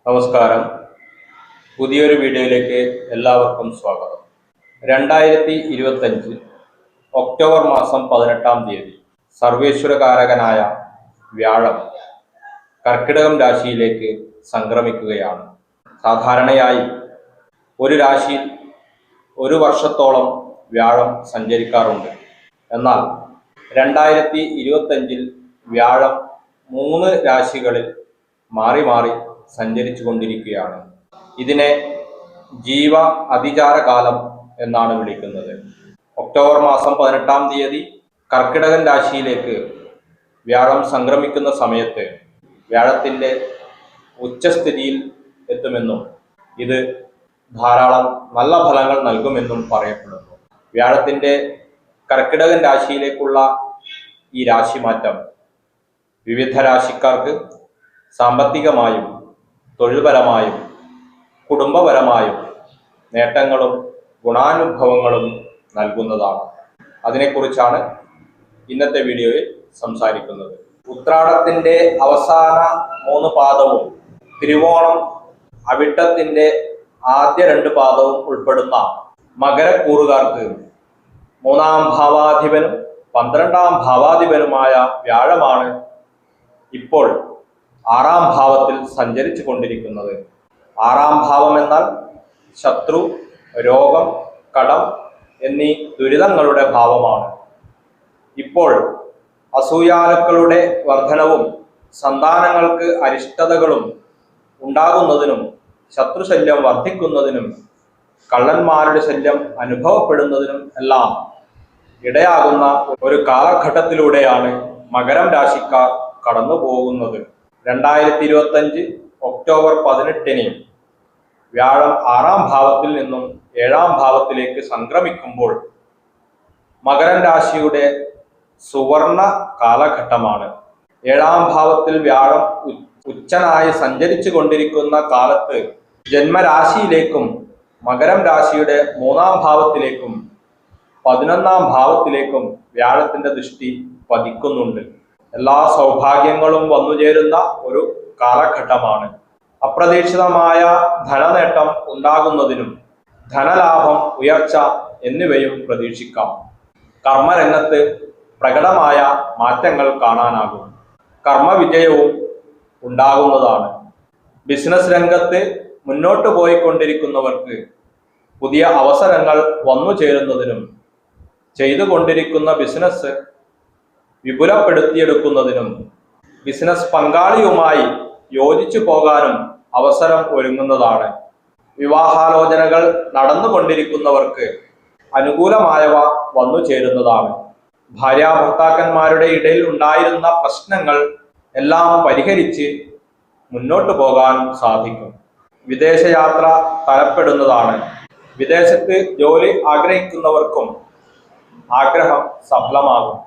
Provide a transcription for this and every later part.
നമസ്കാരം. പുതിയൊരു വീഡിയോയിലേക്ക് എല്ലാവർക്കും സ്വാഗതം. 2025 ഒക്ടോബർ മാസം 18-ാം തീയതി സർവേശ്വരകാരകനായ വ്യാഴം കർക്കിടകം രാശിയിലേക്ക് സംക്രമിക്കുകയാണ്. സാധാരണയായി ഒരു രാശിയിൽ ഒരു വർഷത്തോളം വ്യാഴം സഞ്ചരിക്കാറുണ്ട്. എന്നാൽ 2025 വ്യാഴം 3 രാശികളിൽ മാറി മാറി സഞ്ചരിച്ചു കൊണ്ടിരിക്കുകയാണ്. ഇതിനെ ജീവ അതിചാര കാലം എന്നാണ് വിളിക്കുന്നത്. ഒക്ടോബർ മാസം 18-ാം തീയതി കർക്കിടകൻ രാശിയിലേക്ക് വ്യാഴം സംക്രമിക്കുന്ന സമയത്ത് വ്യാഴത്തിൻ്റെ ഉച്ചസ്ഥിതിയിൽ എത്തുമെന്നും ഇത് ധാരാളം നല്ല ഫലങ്ങൾ നൽകുമെന്നും പറയപ്പെടുന്നു. വ്യാഴത്തിൻ്റെ കർക്കിടകൻ രാശിയിലേക്കുള്ള ഈ രാശിമാറ്റം വിവിധ രാശിക്കാർക്ക് സാമ്പത്തികമായും തൊഴിൽപരമായും കുടുംബപരമായും നേട്ടങ്ങളും ഗുണാനുഭവങ്ങളും നൽകുന്നതാണ്. അതിനെക്കുറിച്ചാണ് ഇന്നത്തെ വീഡിയോയിൽ സംസാരിക്കുന്നത്. ഉത്രാടത്തിൻ്റെ അവസാന 3 പാദവും തിരുവോണം അവിട്ടത്തിൻ്റെ ആദ്യ 2 പാദവും ഉൾപ്പെടുന്ന മകരക്കൂറുകാർക്ക് 3-ാം ഭാവാധിപനും 12-ാം ഭാവാധിപനുമായ വ്യാഴമാണ് ഇപ്പോൾ 6-ാം ഭാവത്തിൽ സഞ്ചരിച്ചു കൊണ്ടിരിക്കുന്നത്. 6-ാം ഭാവം എന്നാൽ ശത്രു, രോഗം, കടം എന്നീ ദുരിതങ്ങളുടെ ഭാവമാണ്. ഇപ്പോൾ അസൂയാലുക്കളുടെ വർധനവും സന്താനങ്ങൾക്ക് അരിഷ്ടതകളും ഉണ്ടാകുന്നതിനും ശത്രുശല്യം വർദ്ധിക്കുന്നതിനും കള്ളന്മാരുടെ ശല്യം അനുഭവപ്പെടുന്നതിനും എല്ലാം ഇടയാകുന്ന ഒരു കാലഘട്ടത്തിലൂടെയാണ് മകരം രാശിക്കാർ കടന്നു പോകുന്നത്. 2025 ഒക്ടോബർ 18-ന് വ്യാഴം 6-ാം ഭാവത്തിൽ നിന്നും 7-ാം ഭാവത്തിലേക്ക് സംക്രമിക്കുമ്പോൾ മകരം രാശിയുടെ സുവർണ കാലഘട്ടമാണ്. 7-ാം ഭാവത്തിൽ വ്യാഴം ഉച്ചനായി സഞ്ചരിച്ചു കൊണ്ടിരിക്കുന്ന കാലത്ത് ജന്മരാശിയിലേക്കും മകരം രാശിയുടെ 3-ാം ഭാവത്തിലേക്കും 11-ാം ഭാവത്തിലേക്കും വ്യാഴത്തിന്റെ ദൃഷ്ടി പതിക്കുന്നുണ്ട്. എല്ലാ സൗഭാഗ്യങ്ങളും വന്നുചേരുന്ന ഒരു കാലഘട്ടമാണ്. അപ്രതീക്ഷിതമായ ധനനേട്ടം ഉണ്ടാകുന്നതിനും ധനലാഭം, ഉയർച്ച എന്നിവയും പ്രതീക്ഷിക്കാം. കർമ്മരംഗത്ത് പ്രകടമായ മാറ്റങ്ങൾ കാണാനാകും. കർമ്മവിജയവും ഉണ്ടാകുന്നതാണ്. ബിസിനസ് രംഗത്ത് മുന്നോട്ട് പോയിക്കൊണ്ടിരിക്കുന്നവർക്ക് പുതിയ അവസരങ്ങൾ വന്നു ചേരുന്നതിനും ചെയ്തുകൊണ്ടിരിക്കുന്ന ബിസിനസ് വിപുലപ്പെടുത്തിയെടുക്കുന്നതിനും ബിസിനസ് പങ്കാളിയുമായി യോജിച്ചു പോകാനും അവസരം ഒരുങ്ങുന്നതാണ്. വിവാഹാലോചനകൾ നടന്നുകൊണ്ടിരിക്കുന്നവർക്ക് അനുകൂലമായവ വന്നു ചേരുന്നതാണ്. ഭാര്യാഭർത്താക്കന്മാരുടെ ഇടയിൽ ഉണ്ടായിരുന്ന പ്രശ്നങ്ങൾ എല്ലാം പരിഹരിച്ച് മുന്നോട്ട് പോകാനും സാധിക്കും. വിദേശയാത്ര തരപ്പെടുന്നതാണ്. വിദേശത്ത് ജോലി ആഗ്രഹിക്കുന്നവർക്കും ആഗ്രഹം സഫലമാകും.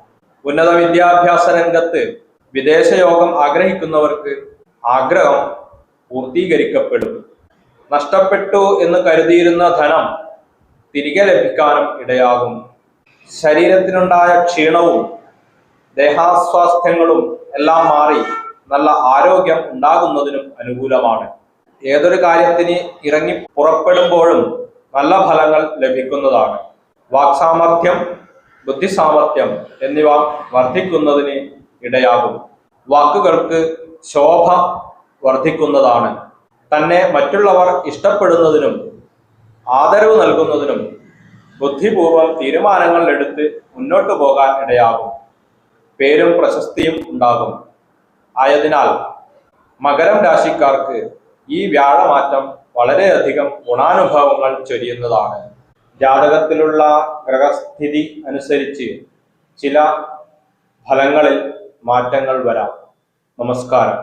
ഉന്നത വിദ്യാഭ്യാസ രംഗത്ത് വിദേശയോഗം ആഗ്രഹിക്കുന്നവർക്ക് ആഗ്രഹം പൂർത്തീകരിക്കപ്പെടും. നഷ്ടപ്പെട്ടു എന്ന് കരുതിയിരുന്ന ധനം തിരികെ ലഭിക്കാനും ഇടയാകും. ശരീരത്തിനുണ്ടായ ക്ഷീണവും ദേഹാസ്വാസ്ഥ്യങ്ങളും എല്ലാം മാറി നല്ല ആരോഗ്യം ഉണ്ടാകുന്നതിനും അനുകൂലമാണ്. ഏതൊരു കാര്യത്തിന് ഇറങ്ങി പുറപ്പെടുമ്പോഴും നല്ല ഫലങ്ങൾ ലഭിക്കുന്നതാണ്. വാക്സാമർഥ്യം, ബുദ്ധിസാമർഥ്യം എന്നിവ വർദ്ധിക്കുന്നതിന് ഇടയാകും. വാക്കുകൾക്ക് ശോഭ വർദ്ധിക്കുന്നതാണ്. തന്നെ മറ്റുള്ളവർ ഇഷ്ടപ്പെടുന്നതിനും ആദരവ് നൽകുന്നതിനും ബുദ്ധിപൂർവം തീരുമാനങ്ങൾ എടുത്ത് മുന്നോട്ട് പോകാൻ ഇടയാകും. പേരും പ്രശസ്തിയും ഉണ്ടാകും. ആയതിനാൽ മകരം രാശിക്കാർക്ക് ഈ വ്യാഴമാറ്റം വളരെയധികം ഗുണാനുഭവങ്ങൾ ചൊരിയുന്നതാണ്. ജാതകത്തിലുള്ള ഗ്രഹസ്ഥിതി അനുസരിച്ച് ചില ഫലങ്ങളിൽ മാറ്റങ്ങൾ വരാം. നമസ്കാരം.